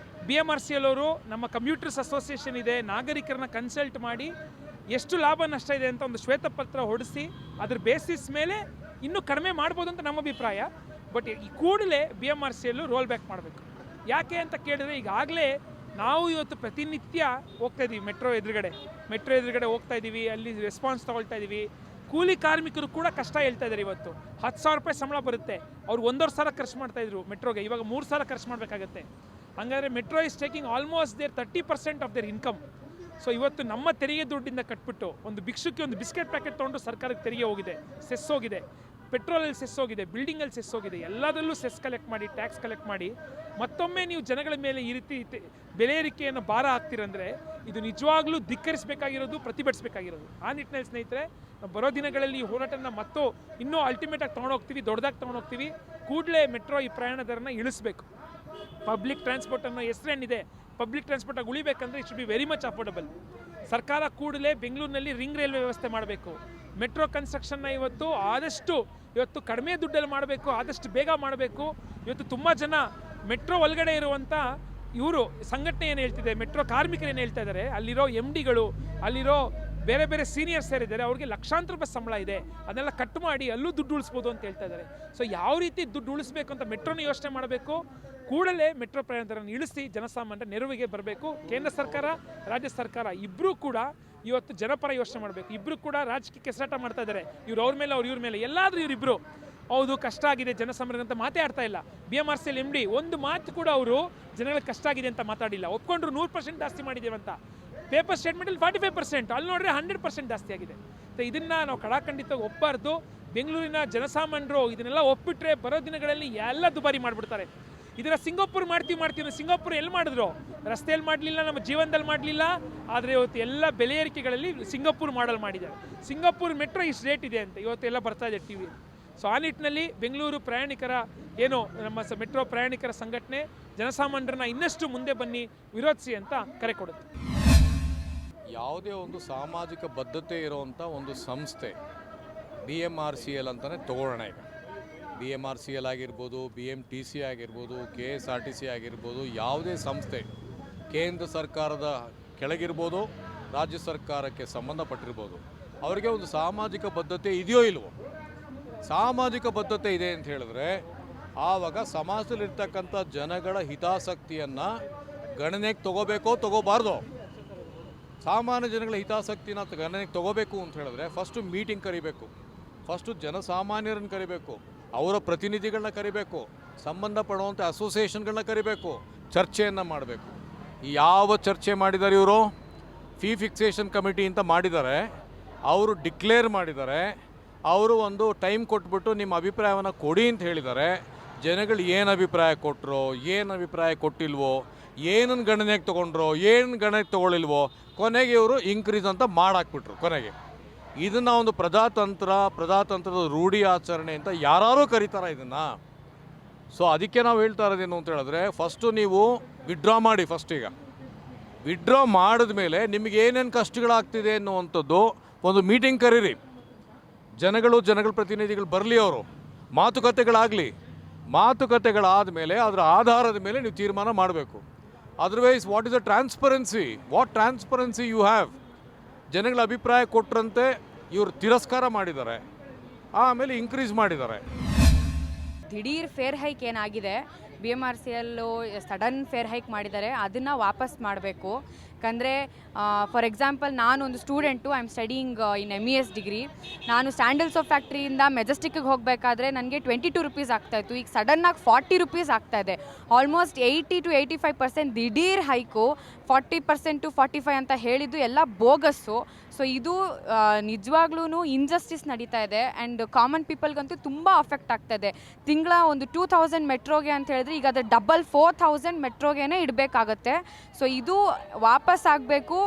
BMRCL ಅವರು, ನಮ್ಮ ಕಮ್ಯೂಟರ್ಸ್ ಅಸೋಸಿಯೇಷನ್ ಇದೆ, ನಾಗರಿಕರನ್ನ ಕನ್ಸಲ್ಟ್ ಮಾಡಿ ಎಷ್ಟು ಲಾಭ ನಷ್ಟ ಇದೆ ಅಂತ ಒಂದು ಶ್ವೇತಪತ್ರ ಹೊಡಿಸಿ ಅದ್ರ ಬೇಸಿಸ್ ಮೇಲೆ ಇನ್ನೂ ಕಡಿಮೆ ಮಾಡ್ಬೋದು ಅಂತ ನಮ್ಮ ಅಭಿಪ್ರಾಯ. ಬಟ್ ಈ ಕೂಡಲೇ BMRCL ರೋಲ್ ಬ್ಯಾಕ್ ಮಾಡಬೇಕು. ಯಾಕೆ ಅಂತ ಕೇಳಿದ್ರೆ, ಈಗಾಗಲೇ ನಾವು ಇವತ್ತು ಪ್ರತಿನಿತ್ಯ ಹೋಗ್ತಾ ಇದ್ದೀವಿ ಮೆಟ್ರೋ ಎದುರುಗಡೆ ಹೋಗ್ತಾ ಇದ್ದೀವಿ, ಅಲ್ಲಿ ರೆಸ್ಪಾನ್ಸ್ ತೊಗೊಳ್ತಾ ಇದ್ದೀವಿ. ಕೂಲಿ ಕಾರ್ಮಿಕರು ಕೂಡ ಕಷ್ಟ ಹೇಳ್ತಾ ಇದ್ದಾರೆ. ಇವತ್ತು 10,000 ರೂಪಾಯಿ ಸಂಬಳ ಬರುತ್ತೆ, ಅವ್ರು 1,500 ಖರ್ಚು ಮಾಡ್ತಾಯಿದ್ರು ಮೆಟ್ರೋಗೆ, ಇವಾಗ 3,000 ಖರ್ಚು ಮಾಡಬೇಕಾಗತ್ತೆ. ಹಂಗಾದ್ರೆ metro is taking almost their 30% of their income. So ಇವತ್ತು ನಮ್ಮ ತೆರಿಗೆ ದುಡ್ಡಿಂದ ಕಟ್ಬಿಟ್ಟು ಒಂದು ಭಿಕ್ಷುಕ್ಕೆ ಒಂದು ಬಿಸ್ಕೆಟ್ ಪ್ಯಾಕೆಟ್ ತೊಗೊಂಡು ಸರ್ಕಾರಕ್ಕೆ ತೆರಿಗೆ ಹೋಗಿದೆ, ಸೆಸ್ ಹೋಗಿದೆ, ಪೆಟ್ರೋಲಲ್ಲಿ ಸೆಸ್ ಹೋಗಿದೆ, ಬಿಲ್ಡಿಂಗಲ್ಲಿ ಸೆಸ್ ಹೋಗಿದೆ, ಎಲ್ಲದರಲ್ಲೂ ಸೆಸ್ ಕಲೆಕ್ಟ್ ಮಾಡಿ, ಟ್ಯಾಕ್ಸ್ ಕಲೆಕ್ಟ್ ಮಾಡಿ ಮತ್ತೊಮ್ಮೆ ನೀವು ಜನಗಳ ಮೇಲೆ ಈ ರೀತಿ ಬೆಲೆ ಏರಿಕೆಯನ್ನು ಭಾರ ಹಾಕ್ತಿರಂದರೆ ಇದು ನಿಜವಾಗ್ಲೂ ಧಿಕ್ಕರಿಸಬೇಕಾಗಿರೋದು, ಪ್ರತಿಭಟಿಸಬೇಕಾಗಿರೋದು. ಆ ನಿಟ್ಟಿನಲ್ಲಿ ಸ್ನೇಹಿತರೆ, ಬರೋ ದಿನಗಳಲ್ಲಿ ಈ ಹೋರಾಟನ ಇನ್ನೂ ಅಲ್ಟಿಮೇಟಾಗಿ ತೊಗೊಂಡೋಗ್ತೀವಿ, ದೊಡ್ಡದಾಗಿ ತೊಗೊಂಡೋಗ್ತೀವಿ. ಕೂಡಲೇ ಮೆಟ್ರೋ ಈ ಪ್ರಯಾಣ ದರನ ಇಳಿಸಬೇಕು. ಪಬ್ಲಿಕ್ ಟ್ರಾನ್ಸ್ಪೋರ್ಟ್ ಅನ್ನೋ ಹೆಸರೇನಿದೆ, ಪಬ್ಲಿಕ್ ಟ್ರಾನ್ಸ್ಪೋರ್ಟಾಗಿ ಉಳಿಬೇಕಂದ್ರೆ it should be very much affordable. ಸರ್ಕಾರ ಕೂಡಲೇ ಬೆಂಗಳೂರಿನಲ್ಲಿ ರಿಂಗ್ ರೈಲ್ವೆ ವ್ಯವಸ್ಥೆ ಮಾಡಬೇಕು. ಮೆಟ್ರೋ ಕನ್ಸ್ಟ್ರಕ್ಷನ್ನ ಇವತ್ತು ಕಡಿಮೆ ದುಡ್ಡಲ್ಲಿ ಮಾಡಬೇಕು, ಆದಷ್ಟು ಬೇಗ ಮಾಡಬೇಕು. ಇವತ್ತು ತುಂಬ ಜನ ಮೆಟ್ರೋ ಒಳಗಡೆ ಇರುವಂಥ ಇವರು ಸಂಘಟನೆ ಏನು ಹೇಳ್ತಿದೆ, ಮೆಟ್ರೋ ಕಾರ್ಮಿಕರು ಏನು ಹೇಳ್ತಾ ಇದ್ದಾರೆ, ಅಲ್ಲಿರೋ MDಗಳು, ಅಲ್ಲಿರೋ ಬೇರೆ ಬೇರೆ ಸೀನಿಯರ್ಸ್ ಯಾರಿದ್ದಾರೆ, ಅವ್ರಿಗೆ ಲಕ್ಷಾಂತರ ರೂಪಾಯಿ ಸಂಬಳ ಇದೆ, ಅದನ್ನೆಲ್ಲ ಕಟ್ ಮಾಡಿ ಅಲ್ಲೂ ದುಡ್ಡು ಉಳಿಸ್ಬೋದು ಅಂತ ಹೇಳ್ತಾ ಇದ್ದಾರೆ. ಸೊ ಯಾವ ರೀತಿ ದುಡ್ಡು ಉಳಿಸ್ಬೇಕು ಅಂತ ಮೆಟ್ರೋನ ಯೋಚನೆ ಮಾಡಬೇಕು. ಕೂಡಲೇ ಮೆಟ್ರೋ ಪ್ರಯಾಣ ದರವನ್ನು ಇಳಿಸಿ ಜನಸಾಮಾನ್ಯರ ನೆರವಿಗೆ ಬರಬೇಕು. ಕೇಂದ್ರ ಸರ್ಕಾರ, ರಾಜ್ಯ ಸರ್ಕಾರ ಇಬ್ಬರೂ ಕೂಡ ಇವತ್ತು ಜನಪರ ಯೋಚನೆ ಮಾಡಬೇಕು. ಇಬ್ಬರು ಕೂಡ ರಾಜಕೀಯ ಕೆಸರಾಟ ಮಾಡ್ತಾ ಇದ್ದಾರೆ. ಇವ್ರು ಅವ್ರ ಮೇಲೆ, ಇವ್ರ ಮೇಲೆ, ಎಲ್ಲಾದರೂ ಇವರಿಬ್ಬರು ಹೌದು ಕಷ್ಟ ಆಗಿದೆ ಜನಸಾಮಾನ್ಯರಿಗೆ ಅಂತ ಮಾತಾಡ್ತಾ ಇಲ್ಲ. BMRCL MD ಒಂದು ಮಾತು ಕೂಡ ಅವರು ಜನಗಳಿಗೆ ಕಷ್ಟ ಆಗಿದೆ ಅಂತ ಮಾತಾಡಿಲ್ಲ. ಒಪ್ಕೊಂಡ್ರು 100% ಜಾಸ್ತಿ ಮಾಡಿದ್ದೇವೆ ಅಂತ. ಪೇಪರ್ ಸ್ಟೇಟ್ಮೆಂಟಲ್ಲಿ 45%, ಅಲ್ಲಿ ನೋಡಿದ್ರೆ 100% ಜಾಸ್ತಿ ಆಗಿದೆ. ಸೊ ಇದನ್ನು ನಾವು ಕಡಾಖಂಡಿತವಾಗಿ ಒಪ್ಪಬಾರ್ದು. ಬೆಂಗಳೂರಿನ ಜನಸಾಮಾನ್ಯರು ಇದನ್ನೆಲ್ಲ ಒಪ್ಪಿಟ್ರೆ ಬರೋ ದಿನಗಳಲ್ಲಿ ಎಲ್ಲ ದುಬಾರಿ ಮಾಡಿಬಿಡ್ತಾರೆ. ಇದರ ಸಿಂಗಾಪುರ್ ಮಾಡ್ತೀವಿ. ಸಿಂಗಾಪುರ್ ಎಲ್ಲಿ ಮಾಡಿದ್ರು? ರಸ್ತೆಯಲ್ಲಿ ಮಾಡಲಿಲ್ಲ, ನಮ್ಮ ಜೀವನದಲ್ಲಿ ಮಾಡಲಿಲ್ಲ. ಆದರೆ ಇವತ್ತು ಎಲ್ಲ ಬೆಲೆ ಏರಿಕೆಗಳಲ್ಲಿ ಸಿಂಗಾಪುರ್ ಮಾಡಲ್ ಮಾಡಿದ್ದಾರೆ. ಸಿಂಗಾಪುರ್ ಮೆಟ್ರೋ ಇಷ್ಟು ರೇಟ್ ಇದೆ ಅಂತ ಇವತ್ತು ಎಲ್ಲ ಬರ್ತಾ ಇದೆ TV. ಸೊ ಆ ನಿಟ್ಟಿನಲ್ಲಿ ಬೆಂಗಳೂರು ಪ್ರಯಾಣಿಕರ ನಮ್ಮ ಮೆಟ್ರೋ ಪ್ರಯಾಣಿಕರ ಸಂಘಟನೆ ಜನಸಾಮಾನ್ಯರನ್ನ ಇನ್ನಷ್ಟು ಮುಂದೆ ಬನ್ನಿ ವಿರೋಧಿಸಿ ಅಂತ ಕರೆ ಕೊಡುತ್ತೆ. ಯಾವುದೇ ಒಂದು ಸಾಮಾಜಿಕ ಬದ್ಧತೆ ಇರುವಂಥ ಒಂದು ಸಂಸ್ಥೆ BMRCL ಅಂತಲೇ ತಗೊಳ್ಳೋಣ. ಈಗ BMRCL ಆಗಿರ್ಬೋದು, BMTC ಆಗಿರ್ಬೋದು, KSRTC ಆಗಿರ್ಬೋದು, ಯಾವುದೇ ಸಂಸ್ಥೆ ಕೇಂದ್ರ ಸರ್ಕಾರದ ಕೆಳಗಿರ್ಬೋದು, ರಾಜ್ಯ ಸರ್ಕಾರಕ್ಕೆ ಸಂಬಂಧಪಟ್ಟಿರ್ಬೋದು, ಅವರಿಗೆ ಒಂದು ಸಾಮಾಜಿಕ ಬದ್ಧತೆ ಇದೆಯೋ ಇಲ್ವೋ? ಸಾಮಾಜಿಕ ಬದ್ಧತೆ ಇದೆ ಅಂತ ಹೇಳಿದ್ರೆ ಆವಾಗ ಸಮಾಜದಲ್ಲಿರ್ತಕ್ಕಂಥ ಜನಗಳ ಹಿತಾಸಕ್ತಿಯನ್ನು ಗಣನೆಗೆ ತಗೋಬೇಕೋ ತಗೋಬಾರ್ದು? ಸಾಮಾನ್ಯ ಜನಗಳ ಹಿತಾಸಕ್ತಿನ ಗಣನೆಗೆ ತಗೋಬೇಕು ಅಂತ ಹೇಳಿದ್ರೆ ಫಸ್ಟು ಮೀಟಿಂಗ್ ಕರಿಬೇಕು, ಫಸ್ಟು ಜನಸಾಮಾನ್ಯರನ್ನು ಕರಿಬೇಕು, ಅವರ ಪ್ರತಿನಿಧಿಗಳನ್ನ ಕರಿಬೇಕು, ಸಂಬಂಧಪಡುವಂಥ ಅಸೋಸಿಯೇಷನ್ಗಳನ್ನ ಕರಿಬೇಕು, ಚರ್ಚೆಯನ್ನು ಮಾಡಬೇಕು. ಯಾವ ಚರ್ಚೆ ಮಾಡಿದ್ದಾರೆ ಇವರು? ಫೀ ಫಿಕ್ಸೇಷನ್ ಕಮಿಟಿ ಅಂತ ಮಾಡಿದ್ದಾರೆ, ಅವರು ಡಿಕ್ಲೇರ್ ಮಾಡಿದ್ದಾರೆ, ಅವರು ಒಂದು ಟೈಮ್ ಕೊಟ್ಬಿಟ್ಟು ನಿಮ್ಮ ಅಭಿಪ್ರಾಯವನ್ನು ಕೊಡಿ ಅಂತ ಹೇಳಿದ್ದಾರೆ. ಜನಗಳು ಏನು ಅಭಿಪ್ರಾಯ ಕೊಟ್ಟರೋ, ಏನು ಅಭಿಪ್ರಾಯ ಕೊಟ್ಟಿಲ್ವೋ, ಏನನ್ನು ಗಣನೆಗೆ ತೊಗೊಂಡ್ರೋ, ಏನು ಗಣನೆಗೆ ತೊಗೊಳಿಲ್ವೋ, ಕೊನೆಗೆ ಇವರು ಇನ್ಕ್ರೀಸ್ ಅಂತ ಮಾಡಾಕ್ಬಿಟ್ರು. ಕೊನೆಗೆ ಇದನ್ನು ಒಂದು ಪ್ರಜಾತಂತ್ರದ ರೂಢಿ ಆಚರಣೆ ಅಂತ ಯಾರು ಕರೀತಾರೆ ಇದನ್ನು. ಸೊ ಅದಕ್ಕೆ ನಾವು ಹೇಳ್ತಾ ಇರೋದೇನು ಅಂತ ಹೇಳಿದ್ರೆ, ಫಸ್ಟು ನೀವು ವಿಡ್ರಾ ಮಾಡಿ. ಈಗ ವಿಡ್ರಾ ಮಾಡಿದ ಮೇಲೆ ನಿಮಗೆ ಏನೇನು ಕಷ್ಟಗಳಾಗ್ತಿದೆ ಅನ್ನುವಂಥದ್ದು ಒಂದು ಮೀಟಿಂಗ್ ಕರೀರಿ. ಜನಗಳ ಪ್ರತಿನಿಧಿಗಳು ಬರಲಿ, ಅವರು ಮಾತುಕತೆಗಳಾದ ಮೇಲೆ ಅದರ ಆಧಾರದ ಮೇಲೆ ನೀವು ತೀರ್ಮಾನ ಮಾಡಬೇಕು. Otherwise what is the transparency you have? ಜನಗಳ ಅಭಿಪ್ರಾಯ ಕೊಟ್ಟರಂತೆ ಇವರು ತಿರಸ್ಕಾರ ಮಾಡಿದ್ದಾರೆ, ಆಮೇಲೆ ಇನ್ಕ್ರೀಸ್ ಮಾಡಿದ್ದಾರೆ. ದಿಢೀರ್ ಫೇರ್ ಹೈಕ್ ಏನಾಗಿದೆ, BMRCL ಸಡನ್ ಫೇರ್ ಹೈಕ್ ಮಾಡಿದ್ದಾರೆ, ಅದನ್ನು ವಾಪಸ್ ಮಾಡಬೇಕು. ಯಾಕಂದರೆ ಫಾರ್ ಎಕ್ಸಾಂಪಲ್ ನಾನು ಒಂದು student, I am studying in MES degree. ನಾನು ಸ್ಯಾಂಡಲ್ಸ್ ಆಫ್ ಫ್ಯಾಕ್ಟ್ರಿಯಿಂದ ಮೆಜೆಸ್ಟಿಕ್ಗೆ ಹೋಗಬೇಕಾದ್ರೆ ನನಗೆ 22 ರೂಪೀಸ್ ಆಗ್ತಾಯಿತ್ತು, ಈಗ ಸಡನ್ನಾಗಿ 40 ರೂಪೀಸ್ ಆಗ್ತಾಯಿದೆ. ಆಲ್ಮೋಸ್ಟ್ 80 to 85% ದಿಢೀರ್ ಹೈಕು. 40% to 45 ಅಂತ ಹೇಳಿದ್ದು ಎಲ್ಲ ಬೋಗಸ್ಸು. ಸೊ ಇದು ನಿಜವಾಗ್ಲೂ ಇನ್ಜಸ್ಟಿಸ್ ನಡೀತಾ ಇದೆ ಆ್ಯಂಡ್ ಕಾಮನ್ ಪೀಪಲ್ಗಂತೂ ತುಂಬ ಅಫೆಕ್ಟ್ ಆಗ್ತಾ ಇದೆ. ತಿಂಗಳ ಒಂದು 2000 ಮೆಟ್ರೋಗೆ ಅಂತ ಹೇಳಿದ್ರೆ ಈಗ ಅದು ಡಬಲ್ 4000 ಮೆಟ್ರೋಗೇನೆ ಇಡಬೇಕಾಗತ್ತೆ. ಸೊ ಇದು ವಾಪಸ್ ಆಗಬೇಕು.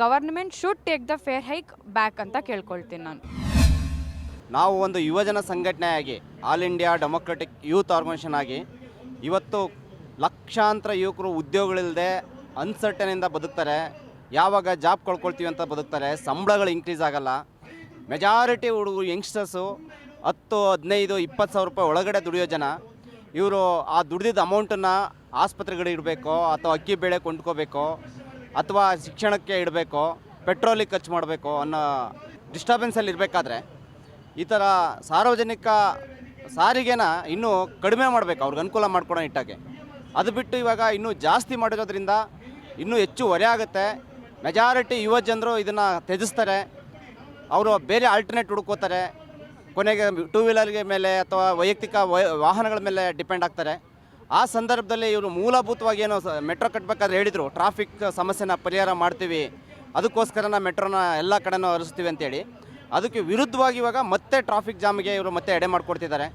Government should take the fare hike back ಅಂತ ಕೇಳ್ಕೊಳ್ತೀನಿ ನಾನು. ನಾವು ಒಂದು ಯುವಜನ ಸಂಘಟನೆಯಾಗಿ, all India democratic youth organisation ಆಗಿ, ಇವತ್ತು ಲಕ್ಷಾಂತರ ಯುವಕರು ಉದ್ಯೋಗಗಳಿಲ್ಲದೆ ಅನ್ಸರ್ಟನಿಂದ ಬದುಕ್ತಾರೆ. ಯಾವಾಗ ಜಾಬ್ ಕಳ್ಕೊಳ್ತೀವಿ ಅಂತ ಬದುಕ್ತಾರೆ. ಸಂಬಳಗಳು ಇನ್ಕ್ರೀಸ್ ಆಗಲ್ಲ. ಮೆಜಾರಿಟಿ ಹುಡುಗರು ಯಂಗ್ಸ್ಟರ್ಸು 10, 15, 20 ಸಾವಿರ ರೂಪಾಯಿ ಒಳಗಡೆ ದುಡಿಯೋ ಜನ. ಇವರು ಆ ದುಡಿದಿದ್ದ ಅಮೌಂಟನ್ನು ಆಸ್ಪತ್ರೆಗಳಿಗೆ ಇಡಬೇಕೋ, ಅಥವಾ ಅಕ್ಕಿ ಬೇಳೆ ಕೊಂಡ್ಕೋಬೇಕೋ, ಅಥವಾ ಶಿಕ್ಷಣಕ್ಕೆ ಇಡಬೇಕೋ, ಪೆಟ್ರೋಲಿಗೆ ಖರ್ಚು ಮಾಡಬೇಕೋ ಅನ್ನೋ ಡಿಸ್ಟರ್ಬೆನ್ಸಲ್ಲಿ ಇರಬೇಕಾದ್ರೆ ಈ ಥರ ಸಾರ್ವಜನಿಕ ಸಾರಿಗೆನ ಇನ್ನೂ ಕಡಿಮೆ ಮಾಡಬೇಕು, ಅವ್ರಿಗೆ ಅನುಕೂಲ ಮಾಡ್ಕೊಡೋ ನಿಟ್ಟಾಗೆ. ಅದು ಬಿಟ್ಟು ಇವಾಗ ಇನ್ನೂ ಜಾಸ್ತಿ ಮಾಡಿರೋದ್ರಿಂದ ಇನ್ನೂ ಹೆಚ್ಚು ಹೊರೆ ಆಗುತ್ತೆ. ಮೆಜಾರಿಟಿ ಯುವ ಜನರು ಇದನ್ನು ತ್ಯಜಿಸ್ತಾರೆ. ಅವರು ಬೇರೆ ಆಲ್ಟರ್ನೇಟ್ ಹುಡುಕೋತಾರೆ. ಕೊನೆಗೆ 2 ವೀಲರ್ಗೆ ಮೇಲೆ ಅಥವಾ ವೈಯಕ್ತಿಕ ವಾಹನಗಳ ಮೇಲೆ ಡಿಪೆಂಡ್ ಆಗ್ತಾರೆ. ಆ ಸಂದರ್ಭದಲ್ಲಿ ಇವರು ಮೂಲಭೂತವಾಗಿ ಏನೋ ಮೆಟ್ರೋ ಕಟ್ಟಬೇಕಾದ್ರೆ ಹೇಳಿದರು, ಟ್ರಾಫಿಕ್ ಸಮಸ್ಯೆನ ಪರಿಹಾರ ಮಾಡ್ತೀವಿ, ಅದಕ್ಕೋಸ್ಕರ ಮೆಟ್ರೋನ ಎಲ್ಲ ಕಡೆನೂ ಹರಿಸ್ತೀವಿ ಅಂತೇಳಿ. ಅದಕ್ಕೆ ವಿರುದ್ಧವಾಗಿ ಇವಾಗ ಮತ್ತೆ ಟ್ರಾಫಿಕ್ ಜಾಮ್ಗೆ ಇವರು ಮತ್ತೆ ಎಡೆ ಮಾಡಿಕೊಡ್ತಿದ್ದಾರೆ.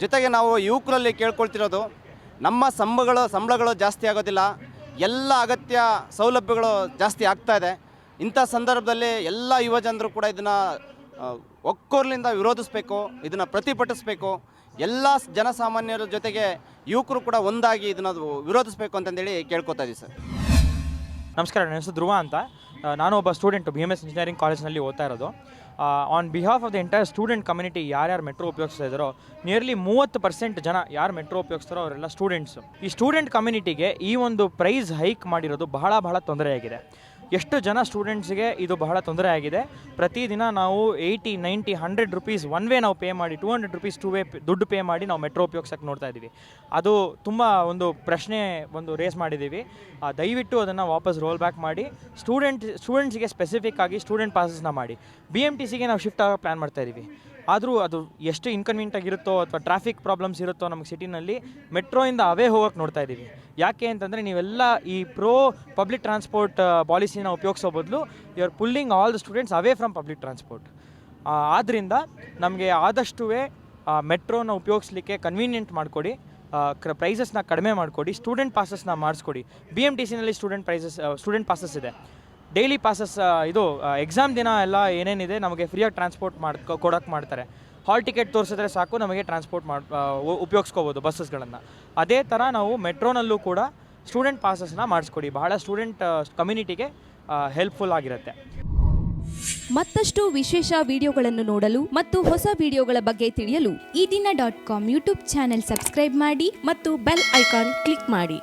ಜೊತೆಗೆ ನಾವು ಯುವಕರಲ್ಲಿ ಕೇಳ್ಕೊಳ್ತಿರೋದು, ನಮ್ಮ ಸಂಬಳಗಳು ಜಾಸ್ತಿ ಆಗೋದಿಲ್ಲ, ಎಲ್ಲ ಅಗತ್ಯ ಸೌಲಭ್ಯಗಳು ಜಾಸ್ತಿ ಆಗ್ತಾಯಿದೆ. ಇಂಥ ಸಂದರ್ಭದಲ್ಲಿ ಎಲ್ಲ ಯುವ ಜನರು ಕೂಡ ಇದನ್ನು ಒಕ್ಕೊರ್ಲಿಂದ ವಿರೋಧಿಸಬೇಕು, ಇದನ್ನು ಪ್ರತಿಭಟಿಸಬೇಕು. ಎಲ್ಲ ಜನಸಾಮಾನ್ಯರ ಜೊತೆಗೆ ಯುವಕರು ಕೂಡ ಒಂದಾಗಿ ಇದನ್ನು ವಿರೋಧಿಸಬೇಕು ಅಂತಂದೇಳಿ ಕೇಳ್ಕೊತಾ ಇದ್ದೀವಿ ಸರ್. ನಮಸ್ಕಾರ, ನನ್ನ ಹೆಸರು ಧ್ರುವ ಅಂತ. ನಾನು ಒಬ್ಬ ಸ್ಟೂಡೆಂಟು BMS ಇಂಜಿನಿಯರಿಂಗ್ ಕಾಲೇಜ್ನಲ್ಲಿ ಓದ್ತಾ ಇರೋದು. On behalf of the entire student community ಯಾರ್ಯಾರು ಮೆಟ್ರೋ ಉಪಯೋಗಿಸ್ತಾ ಇದ್ದಾರೋ, ನಿಯರ್ಲಿ 30% ಜನ ಯಾರು ಮೆಟ್ರೋ ಉಪಯೋಗಿಸ್ತಾರೋ ಅವರೆಲ್ಲ ಸ್ಟೂಡೆಂಟ್ಸು. ಈ ಸ್ಟೂಡೆಂಟ್ ಕಮ್ಯುನಿಟಿಗೆ ಈ ಒಂದು ಪ್ರೈಸ್ ಹೈಕ್ ಮಾಡಿರೋದು ಬಹಳ ತೊಂದರೆಯಾಗಿದೆ. ಎಷ್ಟು ಜನ ಸ್ಟೂಡೆಂಟ್ಸ್ಗೆ ಇದು ಬಹಳ ತೊಂದರೆ ಆಗಿದೆ. ಪ್ರತಿದಿನ ನಾವು 80, 90, 100 ರೂಪೀಸ್ ಒನ್ ವೇ ನಾವು ಪೇ ಮಾಡಿ, 200 ರೂಪೀಸ್ 2 ವೇ ದುಡ್ಡು ಪೇ ಮಾಡಿ ನಾವು ಮೆಟ್ರೋ ಉಪಯೋಗಿಸೋಕ್ಕೆ ನೋಡ್ತಾ ಇದ್ದೀವಿ. ಅದು ತುಂಬ ಒಂದು ಪ್ರಶ್ನೆ ರೇಸ್ ಮಾಡಿದ್ದೀವಿ. ದಯವಿಟ್ಟು ಅದನ್ನು ವಾಪಸ್ ರೋಲ್ ಬ್ಯಾಕ್ ಮಾಡಿ ಸ್ಟೂಡೆಂಟ್ಸಿಗೆ ಸ್ಪೆಸಿಫಿಕ್ ಆಗಿ ಸ್ಟೂಡೆಂಟ್ ಪಾಸಸ್ನ ಮಾಡಿ. BMTCಗೆ ನಾವು ಶಿಫ್ಟ್ ಆಗೋ ಪ್ಲ್ಯಾನ್ ಮಾಡ್ತಾ ಇದ್ದೀವಿ. ಆದರೂ ಅದು ಎಷ್ಟು ಇನ್ಕನ್ವೀನಿಯಂಟ್ ಆಗಿರುತ್ತೋ ಅಥವಾ ಟ್ರಾಫಿಕ್ ಪ್ರಾಬ್ಲಮ್ಸ್ ಇರುತ್ತೋ ನಮಗೆ ಸಿಟಿನಲ್ಲಿ, ಮೆಟ್ರೋಯಿಂದ ಅವೇ ಹೋಗೋಕ್ಕೆ ನೋಡ್ತಾ ಇದ್ದೀವಿ. ಯಾಕೆ ಅಂತಂದರೆ ನೀವೆಲ್ಲ ಈ ಪಬ್ಲಿಕ್ ಟ್ರಾನ್ಸ್ಪೋರ್ಟ್ ಪಾಲಿಸಿನ ಉಪಯೋಗಿಸೋ ಬದಲು you are pulling all the students away from public transport. ಆದ್ದರಿಂದ ನಮಗೆ ಆದಷ್ಟು ಮೆಟ್ರೋನ ಉಪಯೋಗಿಸ್ಲಿಕ್ಕೆ ಕನ್ವೀನಿಯೆಂಟ್ ಮಾಡಿಕೊಡಿ, ಪ್ರೈಸಸ್ನ ಕಡಿಮೆ ಮಾಡಿಕೊಡಿ, ಸ್ಟೂಡೆಂಟ್ ಪಾಸಸ್ನ ಮಾಡಿಸ್ಕೊಡಿ. BMTCನಲ್ಲಿ ಸ್ಟೂಡೆಂಟ್ ಪಾಸಸ್ ಇದೆ, ಡೈಲಿ ಪಾಸಸ್. ಇದು ಎಕ್ಸಾಮ್ ದಿನ ಎಲ್ಲ ಏನೇನಿದೆ ನಮಗೆ ಫ್ರೀಯಾಗಿ ಟ್ರಾನ್ಸ್ಪೋರ್ಟ್ ಕೊಡೋಕ್ಕೆ ಮಾಡ್ತಾರೆ. ಹಾಲ್ ಟಿಕೆಟ್ ತೋರಿಸಿದ್ರೆ ಸಾಕು, ನಮಗೆ ಟ್ರಾನ್ಸ್ಪೋರ್ಟ್ ಉಪಯೋಗಿಸ್ಕೋಬೋದು ಬಸ್ಸಸ್ಗಳನ್ನು. ಅದೇ ಥರ ನಾವು ಮೆಟ್ರೋನಲ್ಲೂ ಕೂಡ ಸ್ಟೂಡೆಂಟ್ ಪಾಸಸ್ನ ಮಾಡಿಸ್ಕೊಡಿ. ಬಹಳ ಸ್ಟೂಡೆಂಟ್ ಕಮ್ಯುನಿಟಿಗೆ ಹೆಲ್ಪ್ಫುಲ್ ಆಗಿರುತ್ತೆ. ಮತ್ತಷ್ಟು ವಿಶೇಷ ವಿಡಿಯೋಗಳನ್ನು ನೋಡಲು ಮತ್ತು ಹೊಸ ವಿಡಿಯೋಗಳ ಬಗ್ಗೆ ತಿಳಿಯಲು eDina.com ಯೂಟ್ಯೂಬ್ ಚಾನೆಲ್ ಸಬ್ಸ್ಕ್ರೈಬ್ ಮಾಡಿ ಮತ್ತು ಬೆಲ್ ಐಕಾನ್ ಕ್ಲಿಕ್ ಮಾಡಿ.